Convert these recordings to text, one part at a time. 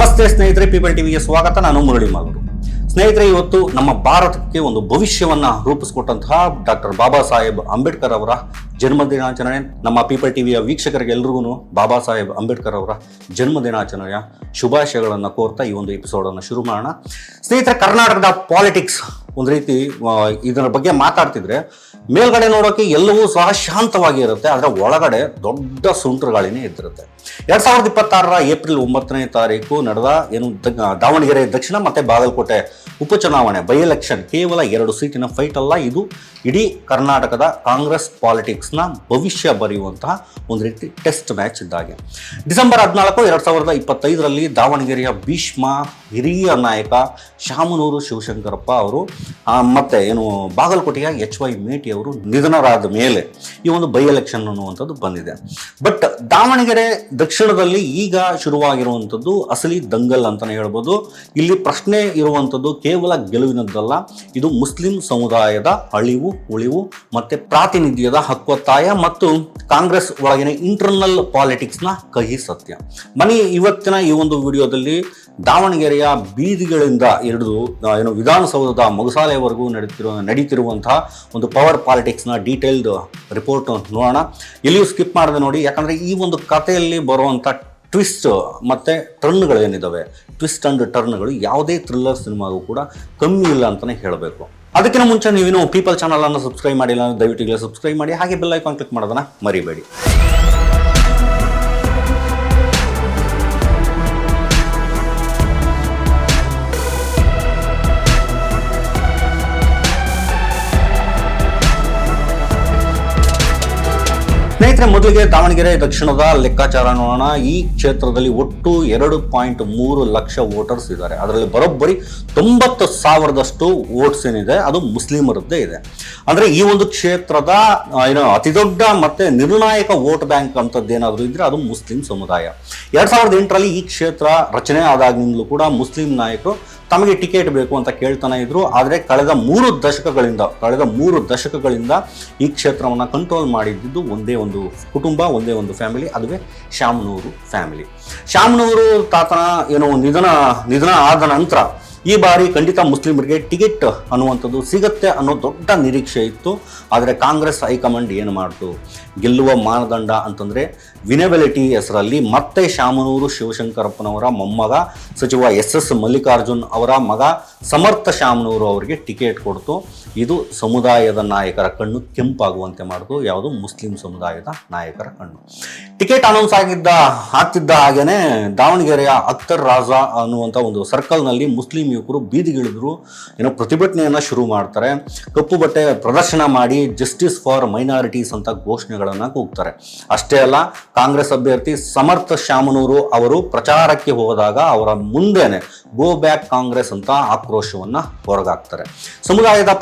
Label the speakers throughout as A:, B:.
A: ನಮಸ್ತೆ ಸ್ನೇಹಿತರೆ, ಪೀಪಲ್ ಟಿವಿಗೆ ಸ್ವಾಗತ. ನಾನು ಮುರಳಿ ಮಾಲೂರು. ಸ್ನೇಹಿತರೆ, ಇವತ್ತು ನಮ್ಮ ಭಾರತಕ್ಕೆ ಒಂದು ಭವಿಷ್ಯವನ್ನ ರೂಪಿಸಿಕೊಟ್ಟಂತಹ ಡಾಕ್ಟರ್ ಬಾಬಾ ಸಾಹೇಬ್ ಅಂಬೇಡ್ಕರ್ ಅವರ ಜನ್ಮದಿನಾಚರಣೆ. ನಮ್ಮ ಪೀಪಲ್ ಟಿವಿಯ ವೀಕ್ಷಕರಿಗೆ ಎಲ್ರಿಗೂ ಬಾಬಾ ಸಾಹೇಬ್ ಅಂಬೇಡ್ಕರ್ ಅವರ ಜನ್ಮದಿನಾಚರಣೆಯ ಶುಭಾಶಯಗಳನ್ನು ಕೋರ್ತಾ ಈ ಒಂದು ಎಪಿಸೋಡ್ ಅನ್ನು ಶುರು ಮಾಡೋಣ. ಸ್ನೇಹಿತರೆ, ಕರ್ನಾಟಕದ ಪಾಲಿಟಿಕ್ಸ್ ಒಂದು ರೀತಿ ಇದರ ಬಗ್ಗೆ ಮಾತಾಡ್ತಿದ್ರೆ ಮೇಲ್ಗಡೆ ನೋಡೋಕೆ ಎಲ್ಲವೂ ಸಹ ಶಾಂತವಾಗಿ ಇರುತ್ತೆ, ಆದರೆ ಒಳಗಡೆ ದೊಡ್ಡ ಸುಂಟರಗಾಳಿನೇ ಇದ್ದಿರುತ್ತೆ. 2026 ಏಪ್ರಿಲ್ 9 ನಡೆದ ದಾವಣಗೆರೆ ದಕ್ಷಿಣ ಮತ್ತೆ ಬಾಗಲಕೋಟೆ ಉಪಚುನಾವಣೆ ಬೈ ಎಲೆಕ್ಷನ್ ಕೇವಲ 2 ಸೀಟಿನ ಫೈಟ್ ಅಲ್ಲ, ಇದು ಇಡೀ ಕರ್ನಾಟಕದ ಕಾಂಗ್ರೆಸ್ ಪಾಲಿಟಿಕ್ಸ್ನ ಭವಿಷ್ಯ ಬರೆಯುವಂತಹ ಒಂದು ರೀತಿ ಟೆಸ್ಟ್ ಮ್ಯಾಚ್ ಇದ್ದಾಗೆ. ಡಿಸೆಂಬರ್ 14, 2025 ದಾವಣಗೆರೆಯ ಭೀಷ್ಮ ಹಿರಿಯ ನಾಯಕ ಶಾಮನೂರು ಶಿವಶಂಕರಪ್ಪ ಅವರು ಮತ್ತೆ ಬಾಗಲಕೋಟೆಯ HY ಮೇಟಿ ಅವರು ನಿಧನರಾದ ಮೇಲೆ ಈ ಒಂದು ಬೈ ಎಲೆಕ್ಷನ್ ಅನ್ನುವಂಥದ್ದು ಬಂದಿದೆ. ಬಟ್ ದಾವಣಗೆರೆ ದಕ್ಷಿಣದಲ್ಲಿ ಈಗ ಶುರುವಾಗಿರುವಂಥದ್ದು ಅಸಲಿ ದಂಗಲ್ ಅಂತಾನೆ ಹೇಳ್ಬೋದು. ಇಲ್ಲಿ ಪ್ರಶ್ನೆ ಇರುವಂಥದ್ದು ಕೇವಲ ಗೆಲುವಿನದ್ದಲ್ಲ, ಇದು ಮುಸ್ಲಿಂ ಸಮುದಾಯದ ಅಳಿವು ಉಳಿವು ಮತ್ತೆ ಪ್ರಾತಿನಿಧ್ಯದ ಹಕ್ಕೊತ್ತಾಯ ಮತ್ತು ಕಾಂಗ್ರೆಸ್ ಒಳಗಿನ ಇಂಟರ್ನಲ್ ಪಾಲಿಟಿಕ್ಸ್ನ ಕಹಿ ಸತ್ಯ. ಬನ್ನಿ ಇವತ್ತಿನ ಈ ಒಂದು ವಿಡಿಯೋದಲ್ಲಿ ದಾವಣಗೆರೆಯ ಬೀದಿಗಳಿಂದ ಹಿಡಿದು ವಿಧಾನಸೌಧದ ಮೊಗಸಾಲೆಯವರೆಗೂ ನಡೀತಿರುವಂತಹ ಒಂದು ಪವರ್ ಪಾಲಿಟಿಕ್ಸ್ನ ಡೀಟೇಲ್ಡ್ ರಿಪೋರ್ಟ್ ನೋಡೋಣ. ಎಲ್ಲಿಯೂ ಸ್ಕಿಪ್ ಮಾಡದೆ ನೋಡಿ, ಯಾಕಂದರೆ ಈ ಒಂದು ಕಥೆಯಲ್ಲಿ ಬರುವಂಥ ಟ್ವಿಸ್ಟ್ ಮತ್ತು ಟರ್ನ್ಗಳೇನಿದ್ದಾವೆ, ಟ್ವಿಸ್ಟ್ ಆ್ಯಂಡ್ ಟರ್ನ್ಗಳು ಯಾವುದೇ ಥ್ರಿಲ್ಲರ್ ಸಿನಿಮಾಗೂ ಕೂಡ ಕಮ್ಮಿ ಇಲ್ಲ ಅಂತಲೇ ಹೇಳಬೇಕು. ಅದಕ್ಕಿಂತ ಮುಂಚೆ ನೀವೇನು ಪೀಪಲ್ ಚಾನಲನ್ನು ಸಬ್ಸ್ಕ್ರೈಬ್ ಮಾಡಿಲ್ಲ ಅಂದರೆ ದಯವಿಟ್ಟು ಸಬ್ಸ್ಕ್ರೈಬ್ ಮಾಡಿ, ಹಾಗೆ ಬೆಲ್ ಐಕಾನ್ ಕ್ಲಿಕ್ ಮಾಡೋದನ್ನು ಮರಿಬೇಡಿ. ಸ್ನೇಹಿತರೆ, ಮೊದಲಿಗೆ ದಾವಣಗೆರೆ ದಕ್ಷಿಣದ ಲೆಕ್ಕಾಚಾರ ನೋಡೋಣ. ಈ ಕ್ಷೇತ್ರದಲ್ಲಿ ಒಟ್ಟು 2.3 ಲಕ್ಷ ವೋಟರ್ಸ್ ಇದ್ದಾರೆ. ಅದರಲ್ಲಿ ಬರೋಬ್ಬರಿ 90,000ದಷ್ಟು ವೋಟ್ಸ್ ಏನಿದೆ ಅದು ಮುಸ್ಲಿಮರದ್ದೇ ಇದೆ. ಅಂದರೆ ಈ ಒಂದು ಕ್ಷೇತ್ರದ ಅತಿ ದೊಡ್ಡ ಮತ್ತೆ ನಿರ್ಣಾಯಕ ವೋಟ್ ಬ್ಯಾಂಕ್ ಅಂತದ್ದೇನಾದರೂ ಇದ್ರೆ ಅದು ಮುಸ್ಲಿಂ ಸಮುದಾಯ. 2008 ಈ ಕ್ಷೇತ್ರ ರಚನೆ ಆದಾಗಿನಿಂದಲೂ ಕೂಡ ಮುಸ್ಲಿಂ ನಾಯಕರು ತಮಗೆ ಟಿಕೆಟ್ ಬೇಕು ಅಂತ ಕೇಳ್ತಾನೆ ಇದ್ರು. ಆದರೆ ಕಳೆದ 3 ದಶಕಗಳಿಂದ ಈ ಕ್ಷೇತ್ರವನ್ನು ಕಂಟ್ರೋಲ್ ಮಾಡಿದ್ದು ಒಂದೇ ಒಂದು ಕುಟುಂಬ, ಒಂದೇ ಒಂದು ಫ್ಯಾಮಿಲಿ, ಅದುವೇ ಶಾಮನೂರು ಫ್ಯಾಮಿಲಿ. ಶಾಮನೂರು ತಾತನ ನಿಧನ ಆದ ನಂತರ ಈ ಬಾರಿ ಖಂಡಿತ ಮುಸ್ಲಿಮರಿಗೆ ಟಿಕೆಟ್ ಅನ್ನುವಂಥದ್ದು ಸಿಗತ್ತೆ ಅನ್ನೋ ದೊಡ್ಡ ನಿರೀಕ್ಷೆ ಇತ್ತು. ಆದರೆ ಕಾಂಗ್ರೆಸ್ ಹೈಕಮಾಂಡ್ ಏನು ಮಾಡ್ತು, ಗೆಲ್ಲುವ ಮಾನದಂಡ ಅಂತಂದರೆ ವಿನೆಬಿಲಿಟಿ ಹೆಸರಲ್ಲಿ ಮತ್ತೆ ಶಾಮನೂರು ಶಿವಶಂಕರಪ್ಪನವರ ಮೊಮ್ಮಗ ಸಚಿವ SS ಮಲ್ಲಿಕಾರ್ಜುನ್ ಅವರ ಮಗ ಸಮರ್ಥ ಶಾಮನೂರು ಅವರಿಗೆ ಟಿಕೆಟ್ ಕೊಡ್ತು. ಇದು ಸಮುದಾಯದ ನಾಯಕರ ಕಣ್ಣು ಕೆಂಪಾಗುವಂತೆ ಮಾಡಿತು. ಯಾವುದು? ಮುಸ್ಲಿಂ ಸಮುದಾಯದ ನಾಯಕರ ಕಣ್ಣು. ಟಿಕೆಟ್ ಅನೌನ್ಸ್ ಆಗ್ತಿದ್ದ ಹಾಗೇನೆ ದಾವಣಗೆರೆಯ ಅಖ್ತರ್ ರಾಜಾ ಅನ್ನುವಂಥ ಒಂದು ಸರ್ಕಲ್ನಲ್ಲಿ ಮುಸ್ಲಿಂ ಯುವಕರು ಬೀದಿಗಿಳಿದ್ರು, ಪ್ರತಿಭಟನೆಯನ್ನು ಶುರು ಮಾಡ್ತಾರೆ. ಕಪ್ಪು ಬಟ್ಟೆ ಪ್ರದರ್ಶನ ಮಾಡಿ ಜಸ್ಟಿಸ್ ಫಾರ್ ಮೈನಾರಿಟೀಸ್ ಅಂತ ಘೋಷಣೆಗಳನ್ನು ಕೂಗ್ತಾರೆ. ಅಷ್ಟೇ ಅಲ್ಲ, ಕಾಂಗ್ರೆಸ್ ಅಭ್ಯರ್ಥಿ ಸಮರ್ಥ ಶಾಮನೂರು ಅವರು ಪ್ರಚಾರಕ್ಕೆ ಹೋದಾಗ ಅವರ ಮುಂದೆನೆ ಗೋ ಬ್ಯಾಕ್ ಕಾಂಗ್ರೆಸ್ ಅಂತ ಆಕ್ರೋಶವನ್ನು ಹೊರಗಾಕ್ತಾರೆ. ಸಮುದಾಯದ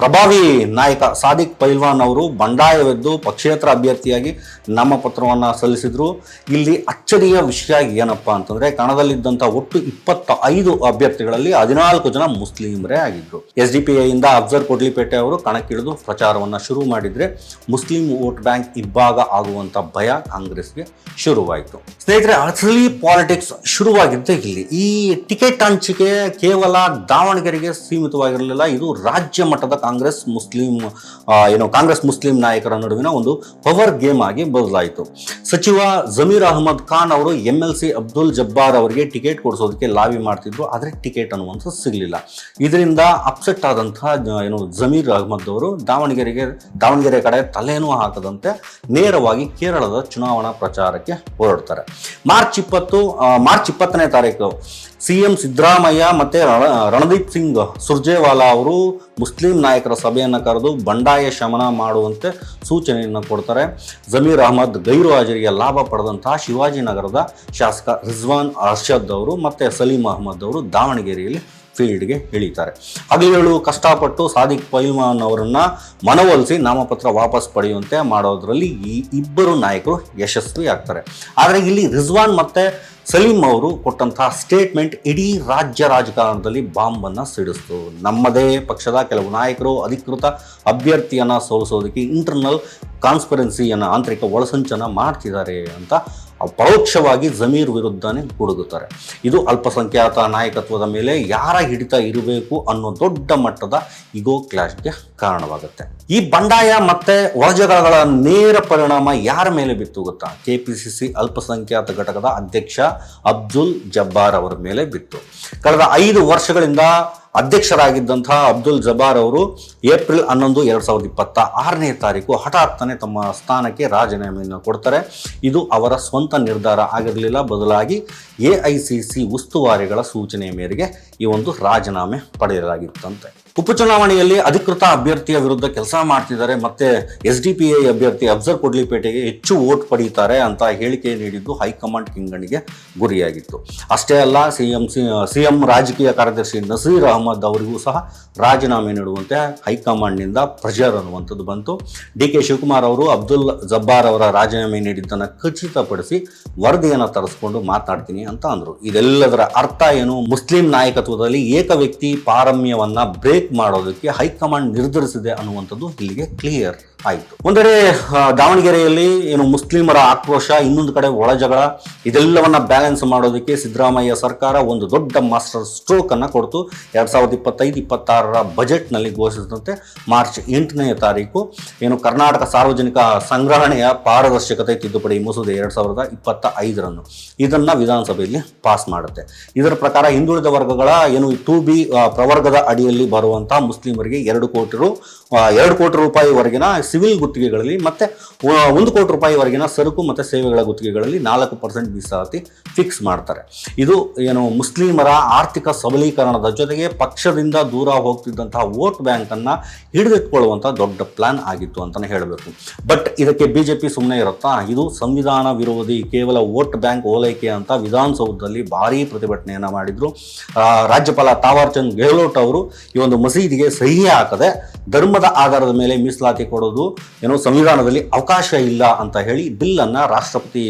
A: ಪ್ರಭಾವಿ ನಾಯಕ ಸಾದಿಕ್ ಪೈಲ್ವಾನ್ ಅವರು ಬಂಡಾಯವೆದ್ದು ಪಕ್ಷೇತರ ಅಭ್ಯರ್ಥಿಯಾಗಿ ನಾಮಪತ್ರವನ್ನು ಸಲ್ಲಿಸಿದ್ರು. ಇಲ್ಲಿ ಅಚ್ಚರಿಯ ವಿಷಯ ಏನಪ್ಪ ಅಂತಂದ್ರೆ, ಕಣದಲ್ಲಿದ್ದಂಥ ಒಟ್ಟು 25 ಅಭ್ಯರ್ಥಿಗಳಲ್ಲಿ 14 ಜನ ಮುಸ್ಲಿಮರೇ ಆಗಿದ್ರು. SDPI ಇಂದ ಅಫ್ಜರ್ ಕೊಡ್ಲಿಪೇಟೆ ಅವರು ಕಣಕ್ಕಿಳಿದು ಪ್ರಚಾರವನ್ನು ಶುರು ಮಾಡಿದ್ರೆ ಮುಸ್ಲಿಂ ವೋಟ್ ಬ್ಯಾಂಕ್ ಇಬ್ಬಾಗ ಆಗುವಂತ ಭಯ ಕಾಂಗ್ರೆಸ್ಗೆ ಶುರುವಾಯಿತು. ಸ್ನೇಹಿತರೆ, ಅಸಲಿ ಪಾಲಿಟಿಕ್ಸ್ ಶುರುವಾಗಿದ್ದೇ ಇಲ್ಲಿ. ಈ ಟಿಕೆಟ್ ಹಂಚಿಕೆ ಕೇವಲ ದಾವಣಗೆರೆಗೆ ಸೀಮಿತವಾಗಿರಲಿಲ್ಲ, ಇದು ರಾಜ್ಯ ಮಟ್ಟದ ಕಾಂಗ್ರೆಸ್ ಮುಸ್ಲಿಂ ನಾಯಕರ ನಡುವಿನ ಒಂದು ಪವರ್ ಗೇಮ್ ಆಗಿ ಬದಲಾಯಿತು. ಸಚಿವ ಜಮೀರ್ ಅಹಮದ್ ಖಾನ್ ಅವರು MLC ಅಬ್ದುಲ್ ಜಬ್ಬಾರ್ ಅವರಿಗೆ ಟಿಕೆಟ್ ಕೊಡಿಸೋದಕ್ಕೆ ಲಾಬಿ ಮಾಡ್ತಿದ್ರು, ಆದರೆ ಟಿಕೆಟ್ ಅನ್ನುವಂಥದ್ದು ಸಿಗಲಿಲ್ಲ. ಇದರಿಂದ ಅಪ್ಸೆಟ್ ಆದಂತಹ ಜಮೀರ್ ಅಹಮದ್ ಅವರು ದಾವಣಗೆರೆ ಕಡೆ ತಲೆನೂ ಹಾಕದಂತೆ ನೇರವಾಗಿ ಕೇರಳದ ಚುನಾವಣಾ ಪ್ರಚಾರಕ್ಕೆ ಹೊರಡ್ತಾರೆ. ಮಾರ್ಚ್ 20 CM ಸಿದ್ದರಾಮಯ್ಯ ಮತ್ತೆ ರಣದೀಪ್ ಸಿಂಗ್ ಸುರ್ಜೇವಾಲಾ ಅವರು ಮುಸ್ಲಿಂ ನಾಯಕರ ಸಭೆಯನ್ನು ಕರೆದು ಬಂಡಾಯ ಶಮನ ಮಾಡುವಂತೆ ಸೂಚನೆಯನ್ನು ಕೊಡ್ತಾರೆ. ಜಮೀರ್ ಅಹಮದ್ ಗೈರು ಹಾಜರಿಯ ಲಾಭ ಪಡೆದಂತಹ ಶಿವಾಜಿನಗರದ ಶಾಸಕ ರಿಜ್ವಾನ್ ಅರ್ಷದ್ ಅವರು ಮತ್ತೆ ಸಲೀಂ ಅಹಮದ್ ಅವರು ದಾವಣಗೆರೆಯಲ್ಲಿ ಫೀಲ್ಡ್ಗೆ ಇಳಿತಾರೆ. ಹಗಲಿರುಳು ಕಷ್ಟಪಟ್ಟು ಸಾದಿಕ್ ಪೈಲ್ವಾನ್ ಅವರನ್ನ ಮನವೊಲಿಸಿ ನಾಮಪತ್ರ ವಾಪಸ್ ಪಡೆಯುವಂತೆ ಮಾಡೋದ್ರಲ್ಲಿ ಈ ಇಬ್ಬರು ನಾಯಕರು ಯಶಸ್ವಿ ಆಗ್ತಾರೆ. ಆದರೆ ಇಲ್ಲಿ ರಿಜ್ವಾನ್ ಮತ್ತೆ ಸಲೀಂ ಅವರು ಕೊಟ್ಟಂತಹ ಸ್ಟೇಟ್ಮೆಂಟ್ ಇಡೀ ರಾಜ್ಯ ರಾಜಕಾರಣದಲ್ಲಿ ಬಾಂಬನ್ನು ಸಿಡಿಸ್ತು. ನಮ್ಮದೇ ಪಕ್ಷದ ಕೆಲವು ನಾಯಕರು ಅಧಿಕೃತ ಅಭ್ಯರ್ಥಿಯನ್ನು ಸೋಲಿಸೋದಕ್ಕೆ ಇಂಟರ್ನಲ್ ಕಾನ್ಸ್ಪರೆನ್ಸಿಯನ್ನು ಆಂತರಿಕ ಒಳಸಂಚನ ಮಾಡ್ತಿದ್ದಾರೆ ಅಂತ ಪರೋಕ್ಷವಾಗಿ ಜಮೀರ್ ವಿರುದ್ಧನೇ ಗುಡುಗುತ್ತಾರೆ. ಇದು ಅಲ್ಪಸಂಖ್ಯಾತ ನಾಯಕತ್ವದ ಮೇಲೆ ಯಾರ ಹಿಡಿತ ಇರಬೇಕು ಅನ್ನೋ ದೊಡ್ಡ ಮಟ್ಟದ ಇಗೋ ಕ್ಲಾಶ್ಗೆ ಕಾರಣವಾಗುತ್ತೆ. ಈ ಬಂಡಾಯ ಮತ್ತೆ ಒಳಜಗಳಗಳ ನೇರ ಪರಿಣಾಮ ಯಾರ ಮೇಲೆ ಬಿತ್ತು ಗೊತ್ತಾ? ಕೆಪಿಸಿಸಿ ಅಲ್ಪಸಂಖ್ಯಾತ ಘಟಕದ ಅಧ್ಯಕ್ಷ ಅಬ್ದುಲ್ ಜಬ್ಬಾರ್ ಅವರ ಮೇಲೆ ಬಿತ್ತು. ಕಳೆದ 5 ವರ್ಷಗಳಿಂದ ಅಧ್ಯಕ್ಷರಾಗಿದ್ದಂತಹ ಅಬ್ದುಲ್ ಜಬ್ಬಾರ್ ಅವರು ಏಪ್ರಿಲ್ 11, 2026 ಹಠಾತ್ತನೆ ತಮ್ಮ ಸ್ಥಾನಕ್ಕೆ ರಾಜೀನಾಮೆಯನ್ನು ಕೊಡ್ತಾರೆ. ಇದು ಅವರ ಸ್ವಂತ ನಿರ್ಧಾರ ಆಗಿರಲಿಲ್ಲ, ಬದಲಾಗಿ AICC ಉಸ್ತುವಾರಿಗಳ ಸೂಚನೆಯ ಮೇರೆಗೆ ಈ ಒಂದು ರಾಜೀನಾಮೆ ಪಡೆಯಲಾಗಿತ್ತಂತೆ. ಉಪಚುನಾವಣೆಯಲ್ಲಿ ಅಧಿಕೃತ ಅಭ್ಯರ್ಥಿಯ ವಿರುದ್ಧ ಕೆಲಸ ಮಾಡ್ತಿದ್ದಾರೆ, ಮತ್ತೆ SDPI ಅಭ್ಯರ್ಥಿ ಅಫ್ಜಲ್ ಕೊಡ್ಲಿಪೇಟೆಗೆ ಹೆಚ್ಚು ವೋಟ್ ಪಡೀತಾರೆ ಅಂತ ಹೇಳಿಕೆ ನೀಡಿದ್ದು ಹೈಕಮಾಂಡ್ ಕಿಂಗಣಿಗೆ ಗುರಿಯಾಗಿತ್ತು. ಅಷ್ಟೇ ಅಲ್ಲ, ಸಿಎಂ ರಾಜಕೀಯ ಕಾರ್ಯದರ್ಶಿ ನಸೀರ್ ಅಹಮದ್ ಅವರಿಗೂ ಸಹ ರಾಜೀನಾಮೆ ನೀಡುವಂತೆ ಹೈಕಮಾಂಡ್ನಿಂದ ಪ್ರೆಷರ್ ಅನ್ನುವಂಥದ್ದು ಬಂತು. DK ಶಿವಕುಮಾರ್ ಅವರು ಅಬ್ದುಲ್ ಜಬ್ಬಾರ್ ಅವರ ರಾಜೀನಾಮೆ ನೀಡಿದ್ದನ್ನು ಖಚಿತಪಡಿಸಿ ವರದಿಯನ್ನು ತರಿಸ್ಕೊಂಡು ಮಾತನಾಡ್ತೀನಿ ಅಂತ ಅಂದರು. ಇದೆಲ್ಲದರ ಅರ್ಥ ಏನು? ಮುಸ್ಲಿಂ ನಾಯಕತ್ವದಲ್ಲಿ ಏಕ ವ್ಯಕ್ತಿ ಪಾರಮ್ಯವನ್ನ ಬ್ರೇಕ್ ಮಾಡೋದಕ್ಕೆ ಹೈಕಮಾಂಡ್ ನಿರ್ಧರಿಸಿದೆ ಅನ್ನುವಂಥದ್ದು ಇಲ್ಲಿಗೆ ಕ್ಲಿಯರ್ ಆಯಿತು. ಒಂದೆಡೆ ದಾವಣಗೆರೆಯಲ್ಲಿ ಏನು ಮುಸ್ಲಿಮರ ಆಕ್ರೋಶ, ಇನ್ನೊಂದು ಕಡೆ ಒಳಜಗಳ, ಇದೆಲ್ಲವನ್ನ ಬ್ಯಾಲೆನ್ಸ್ ಮಾಡೋದಕ್ಕೆ ಸಿದ್ದರಾಮಯ್ಯ ಸರ್ಕಾರ ಒಂದು ದೊಡ್ಡ ಮಾಸ್ಟರ್ ಸ್ಟ್ರೋಕ್ ಅನ್ನು ಕೊಡ್ತು. 2025-26 ಬಜೆಟ್ನಲ್ಲಿ ಘೋಷಿಸಿದಂತೆ ಮಾರ್ಚ್ 8 ಏನು ಕರ್ನಾಟಕ ಸಾರ್ವಜನಿಕ ಸಂಗ್ರಹಣೆಯ ಪಾರದರ್ಶಕತೆ ತಿದ್ದುಪಡಿ ಮಸೂದೆ 2025 ಇದನ್ನ ವಿಧಾನಸಭೆಯಲ್ಲಿ ಪಾಸ್ ಮಾಡುತ್ತೆ. ಇದರ ಪ್ರಕಾರ ಹಿಂದುಳಿದ ವರ್ಗಗಳ ಏನು 2B ಪ್ರವರ್ಗದ ಅಡಿಯಲ್ಲಿ ಬರುವಂತಹ ಮುಸ್ಲಿಮರಿಗೆ 2 ಕೋಟಿ ರೂಪಾಯಿವರೆಗಿನ ಸಿವಿಲ್ ಗುತ್ತಿಗೆಗಳಲ್ಲಿ ಮತ್ತೆ 1 ಕೋಟಿ ರೂಪಾಯಿವರೆಗಿನ ಸರಕು ಮತ್ತು ಸೇವೆಗಳ ಗುತ್ತಿಗೆಗಳಲ್ಲಿ 4% ಮೀಸಲಾತಿ ಫಿಕ್ಸ್ ಮಾಡ್ತಾರೆ. ಇದು ಏನು ಮುಸ್ಲಿಮರ ಆರ್ಥಿಕ ಸಬಲೀಕರಣದ ಜೊತೆಗೆ ಪಕ್ಷದಿಂದ ದೂರ ಹೋಗ್ತಿದ್ದಂತಹ ವೋಟ್ ಬ್ಯಾಂಕ್ ಅನ್ನ ಹಿಡಿದಿಟ್ಕೊಳ್ಳುವಂಥ ದೊಡ್ಡ ಪ್ಲಾನ್ ಆಗಿತ್ತು ಅಂತಾನೆ ಹೇಳಬೇಕು. ಬಟ್ ಇದಕ್ಕೆ BJP ಸುಮ್ಮನೆ ಇರುತ್ತಾ? ಇದು ಸಂವಿಧಾನ ವಿರೋಧಿ, ಕೇವಲ ವೋಟ್ ಬ್ಯಾಂಕ್ ಓಲೈಕೆ ಅಂತ ವಿಧಾನಸೌಧದಲ್ಲಿ ಭಾರೀ ಪ್ರತಿಭಟನೆಯನ್ನ ಮಾಡಿದ್ರು. ರಾಜ್ಯಪಾಲ ತಾವರ್ ಚಂದ್ ಗೆಹ್ಲೋಟ್ ಅವರು ಈ ಒಂದು ಮಸೀದಿಗೆ ಸಹಿ ಹಾಕದೆ ಧರ್ಮದ ಆಧಾರದ ಮೇಲೆ ಮೀಸಲಾತಿ ಕೊಡೋದು ಏನೋ ಸಂವಿಧಾನದಲ್ಲಿ ಅವಕಾಶ ಇಲ್ಲ ಅಂತ ಹೇಳಿ ಬಿಲ್ ಅನ್ನ ರಾಷ್ಟ್ರಪತಿ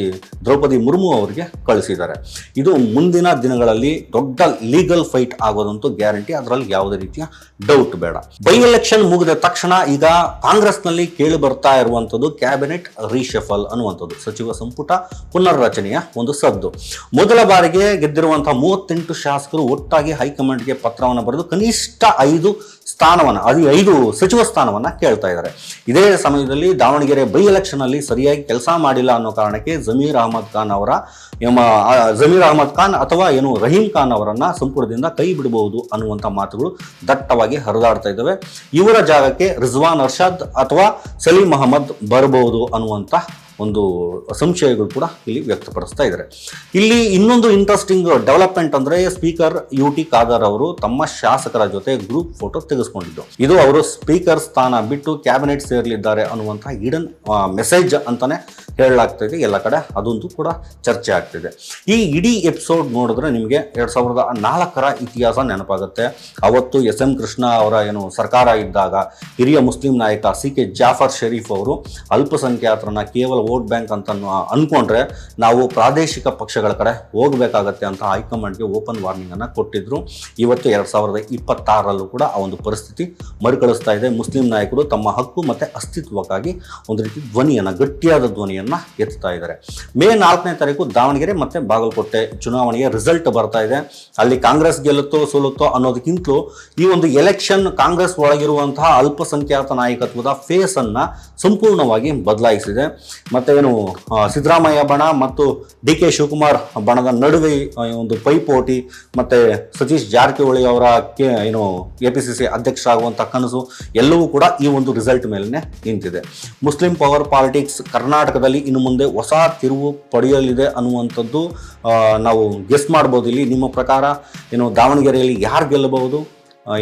A: ದ್ರೌಪದಿ ಮುರ್ಮು ಅವರಿಗೆ ಕಳಿಸಿದ್ದಾರೆ. ಇದು ಮುಂದಿನ ದಿನಗಳಲ್ಲಿ ದೊಡ್ಡ ಲೀಗಲ್ ಫೈಟ್ ಆಗೋದಂತೂ ಗ್ಯಾರಂಟಿ, ಅದರಲ್ಲಿ ಯಾವುದೇ ರೀತಿಯ ಡೌಟ್ ಬೇಡ. ಬೈ ಎಲೆಕ್ಷನ್ ಮುಗಿದ ತಕ್ಷಣ ಈಗ ಕಾಂಗ್ರೆಸ್ನಲ್ಲಿ ಕೇಳಿ ಬರ್ತಾ ಇರುವಂತದ್ದು ಕ್ಯಾಬಿನೆಟ್ ರೀಶಫಲ್ ಅನ್ನುವಂಥದ್ದು, ಸಚಿವ ಸಂಪುಟ ಪುನರ್ರಚನೆಯ ಒಂದು ಸದ್ದು. ಮೊದಲ ಬಾರಿಗೆ ಗೆದ್ದಿರುವಂತಹ 38 ಶಾಸಕರು ಒಟ್ಟಾಗಿ ಹೈಕಮಾಂಡ್ಗೆ ಪತ್ರವನ್ನು ಬರೆದು ಕನಿಷ್ಠ 5 ಸಚಿವ ಸ್ಥಾನವನ್ನ ಕೇಳ್ತಾ ಇದ್ದಾರೆ. ಇದೇ ಸಮಯದಲ್ಲಿ ದಾವಣಗೆರೆ ಬೈ ಎಲೆಕ್ಷನ್ ಅಲ್ಲಿ ಸರಿಯಾಗಿ ಕೆಲಸ ಮಾಡಿಲ್ಲ ಅನ್ನೋ ಕಾರಣಕ್ಕೆ ಜಮೀರ್ ಅಹಮದ್ ಖಾನ್ ಅಥವಾ ಏನು ರಹೀಂ ಖಾನ್ ಅವರನ್ನ ಸಂಪುಟದಿಂದ ಕೈ ಬಿಡಬಹುದು ಅನ್ನುವಂಥ ಮಾತುಗಳು ದಟ್ಟವಾಗಿ ಹರಿದಾಡ್ತಾ ಇದ್ದಾವೆ. ಇವರ ಜಾಗಕ್ಕೆ ರಿಜ್ವಾನ್ ಅರ್ಷದ್ ಅಥವಾ ಸಲೀಂ ಅಹಮದ್ ಬರಬಹುದು ಅನ್ನುವಂಥ ಒಂದು ಸಂಶಯಗಳು ಕೂಡ ಇಲ್ಲಿ ವ್ಯಕ್ತಪಡಿಸ್ತಾ ಇದ್ದಾರೆ. ಇಲ್ಲಿ ಇನ್ನೊಂದು ಇಂಟ್ರೆಸ್ಟಿಂಗ್ ಡೆವಲಪ್ಮೆಂಟ್ ಅಂದ್ರೆ ಸ್ಪೀಕರ್ UT ಖಾದರ್ ಅವರು ತಮ್ಮ ಶಾಸಕರ ಜೊತೆ ಗ್ರೂಪ್ ಫೋಟೋ ತೆಗೆಸ್ಕೊಂಡಿದ್ದು. ಇದು ಅವರು ಸ್ಪೀಕರ್ ಸ್ಥಾನ ಬಿಟ್ಟು ಕ್ಯಾಬಿನೆಟ್ ಸೇರಲಿದ್ದಾರೆ ಅನ್ನುವಂಥ ಹಿಡನ್ ಮೆಸೇಜ್ ಅಂತಾನೆ ಹೇಳಲಾಗ್ತಾ ಇದೆ. ಎಲ್ಲ ಕಡೆ ಅದೊಂದು ಕೂಡ ಚರ್ಚೆ ಆಗ್ತಿದೆ. ಈ ಇಡೀ ಎಪಿಸೋಡ್ ನೋಡಿದ್ರೆ ನಿಮಗೆ 2004 ಇತಿಹಾಸ ನೆನಪಾಗುತ್ತೆ. ಅವತ್ತು SM ಕೃಷ್ಣ ಅವರ ಏನು ಸರ್ಕಾರ ಇದ್ದಾಗ ಹಿರಿಯ ಮುಸ್ಲಿಂ ನಾಯಕ CK ಜಾಫರ್ ಶರೀಫ್ ಅವರು ಅಲ್ಪಸಂಖ್ಯಾತರನ್ನ ಕೇವಲ ವೋಟ್ ಬ್ಯಾಂಕ್ ಅಂತ ಅನ್ಕೊಂಡ್ರೆ ನಾವು ಪ್ರಾದೇಶಿಕ ಪಕ್ಷಗಳ ಕಡೆ ಹೋಗಬೇಕಾಗತ್ತೆ ಅಂತ ಹೈಕಮಾಂಡ್ಗೆ ಓಪನ್ ವಾರ್ನಿಂಗ್ ಅನ್ನ ಕೊಟ್ಟಿದ್ರು. ಇವತ್ತು 2026 ಕೂಡ ಆ ಒಂದು ಪರಿಸ್ಥಿತಿ ಮರುಕಳಿಸ್ತಾ ಇದೆ. ಮುಸ್ಲಿಂ ನಾಯಕರು ತಮ್ಮ ಹಕ್ಕು ಮತ್ತೆ ಅಸ್ತಿತ್ವಕ್ಕಾಗಿ ಒಂದು ರೀತಿ ಗಟ್ಟಿಯಾದ ಧ್ವನಿಯನ್ನ ಎತ್ತಾ ಇದ್ದಾರೆ. ಮೇ 4 ದಾವಣಗೆರೆ ಮತ್ತೆ ಬಾಗಲಕೋಟೆ ಚುನಾವಣೆಯ ರಿಸಲ್ಟ್ ಬರ್ತಾ ಇದೆ. ಅಲ್ಲಿ ಕಾಂಗ್ರೆಸ್ ಗೆಲ್ಲುತ್ತೋ ಸೋಲುತ್ತೋ ಅನ್ನೋದಕ್ಕಿಂತಲೂ ಈ ಒಂದು ಎಲೆಕ್ಷನ್ ಕಾಂಗ್ರೆಸ್ ಒಳಗಿರುವಂತಹ ಅಲ್ಪಸಂಖ್ಯಾತ ನಾಯಕತ್ವದ ಫೇಸ್ ಅನ್ನ ಸಂಪೂರ್ಣವಾಗಿ ಬದಲಾಯಿಸಿದೆ. ಮತ್ತೆ ಏನು ಸಿದ್ದರಾಮಯ್ಯ ಬಣ ಮತ್ತು DK ಶಿವಕುಮಾರ್ ಬಣದ ನಡುವೆ ಒಂದು ಪೈಪೋಟಿ, ಮತ್ತೆ ಸತೀಶ್ ಜಾರಕಿಹೊಳಿ ಅವರ ಏನು APCC ಅಧ್ಯಕ್ಷರಾಗುವಂಥ ಕನಸು ಎಲ್ಲವೂ ಕೂಡ ಈ ಒಂದು ರಿಸಲ್ಟ್ ಮೇಲೆ ನಿಂತಿದೆ. ಮುಸ್ಲಿಂ ಪವರ್ ಪಾಲಿಟಿಕ್ಸ್ ಕರ್ನಾಟಕದಲ್ಲಿ ಇನ್ನು ಮುಂದೆ ಹೊಸ ತಿರುವು ಪಡೆಯಲಿದೆ ಅನ್ನುವಂಥದ್ದು ನಾವು ಗೆಸ್ ಮಾಡ್ಬೋದು. ಇಲ್ಲಿ ನಿಮ್ಮ ಪ್ರಕಾರ ಏನು ದಾವಣಗೆರೆಯಲ್ಲಿ ಯಾರು ಗೆಲ್ಲಬಹುದು?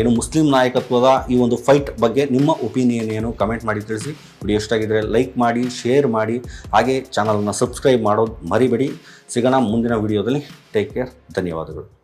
A: ಏನು ಮುಸ್ಲಿಂ ನಾಯಕತ್ವದ ಈ ಒಂದು ಫೈಟ್ ಬಗ್ಗೆ ನಿಮ್ಮ ಒಪಿನಿಯನ್ ಏನು? ಕಮೆಂಟ್ ಮಾಡಿ ತಿಳಿಸಿ. ವಿಡಿಯೋ ಇಷ್ಟ ಆಗಿದ್ರೆ ಲೈಕ್ ಮಾಡಿ, ಶೇರ್ ಮಾಡಿ, ಹಾಗೆ ಚಾನಲ್ನ ಸಬ್ಸ್ಕ್ರೈಬ್ ಮಾಡೋದು ಮರಿಬೇಡಿ. ಸಿಗೋಣ ಮುಂದಿನ ವಿಡಿಯೋದಲ್ಲಿ. Take care. ಧನ್ಯವಾದಗಳು.